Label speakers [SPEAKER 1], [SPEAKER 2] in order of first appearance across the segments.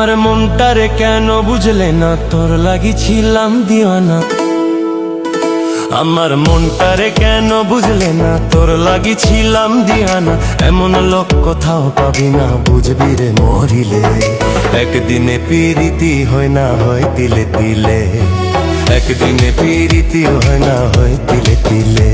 [SPEAKER 1] আমার মনটারে কেন বুঝলে না, তোর লাগি ছিলাম দিওয়ানা। আমার মনটারে কেন বুঝলে না, তোর লাগি ছিলাম দিওয়ানা। এমন লোক কোথাও পাবি না, বুঝবি রে মরিলে। একদিনে পিরিতি হয় না হয় তিলে তিলে, একদিনে পিরিতি হয় না হয় তিলে তিলে।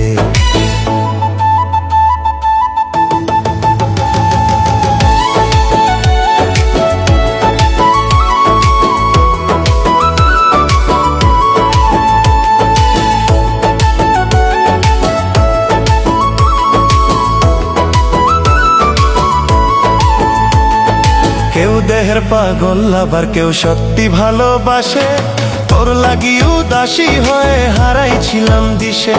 [SPEAKER 1] কেউ দেহের পাগল আবার কেউ সত্যি ভালোবাসে, তোর লাগি উদাসী হয়ে হারাইছিলাম দিশে।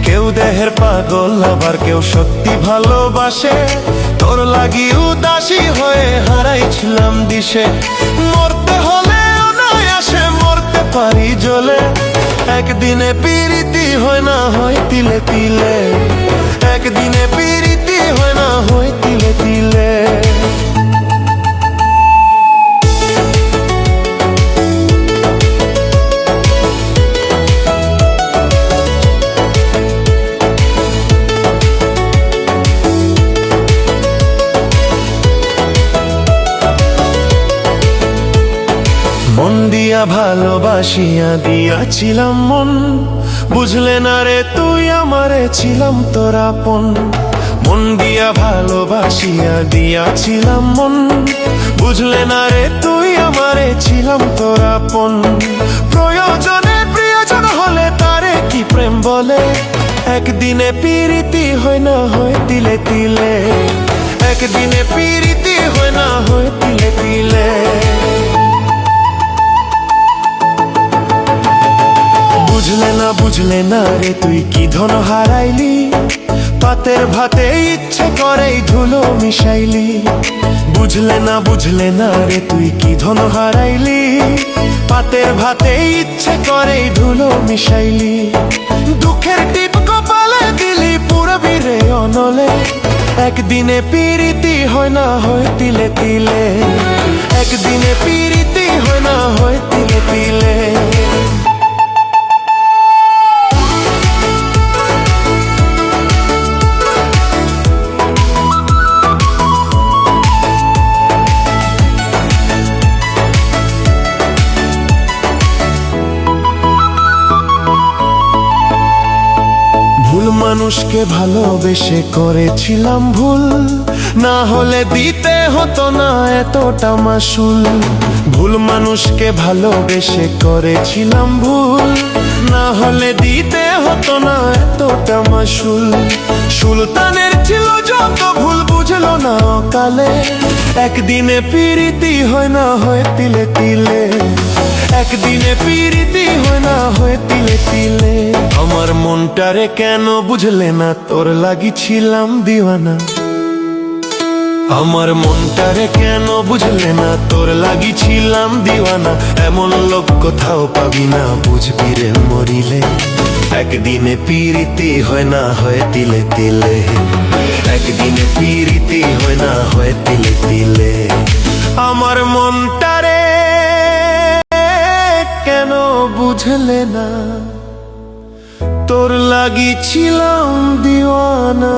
[SPEAKER 1] কেউ দেহের পাগল আবার কেউ সত্যি ভালোবাসে, তোর লাগি উদাসী হয়ে হারাইছিলাম দিশে। মরতে হলে অনায়াসে মরতে পারি জ্বলে, একদিনে পিরিতি হয় না হয় তিলে তিলে, একদিনে পিরিতি হয় না হয় তিলে তিলে। মন দিয়া ভালোবাসিয়া দিয়াছিলাম মন, বুঝলে না রে তুই আমারে ছিলাম তোর আপন। মন দিয়া ভালোবাসিয়া দিয়াছিলাম মন, বুঝলে না রে তুই আমারে ছিলাম তোর আপন। প্রয়োজনে প্রিয়জন হলে তারে কি প্রেম বলে, একদিনে পিরিতি হয় না হয় তিলে তিলে, একদিনে পিরিতি হয় না হয় তিলে তিলে। বুঝলে না রে তুই কি ধন হারাইলি, পাতের ভাতে ইচ্ছে করেই ধুলো মিশাইলি। বুঝলে না রে তুই কি ধন হারাইলি, পাতের ভাতে ইচ্ছে করেই ধুলো মিশাইলি। দুঃখের টিপ কপালে দিলি পুরবি রে অনলে, একদিনে পিরিতি হয় না হয় তিলে তিলে, একদিনে পিরিতি হয় না হয় তিলে তিলে। মানুষকে ভালোবেসে করেছিলাম ভুল, না হলে দিতে হতো না এতটা মাসুল। ভুল মানুষকে ভালোবেসে করেছিলাম ভুল, না হলে দিতে হতো না এতটা মাসুল। সুলতানের ছিল যত ভুল বুঝলো না অকালে, একদিনে পিরিতি হয় না হয় তিলে তিলে, একদিনে পিরিতি হয় না হয় তিলে তিলে। আমার মনটারে কেন বুঝলে না, তোর লাগি ছিলাম দিওয়ানা। আমার মনটারে কেন বুঝলে না, তোর লাগি ছিলাম দিওয়ানা। এমন লোক কোথাও পাবি না, বুঝবি রে মরিলে। একদিনে পিরিতি হয় না হয় তিলে তিলে, একদিনে পিরিতি হয় না হয় তিলে তিলে। আমার মনটারে কেন বুঝলে না, তোর লাগি ছিলাম দিওয়ানা।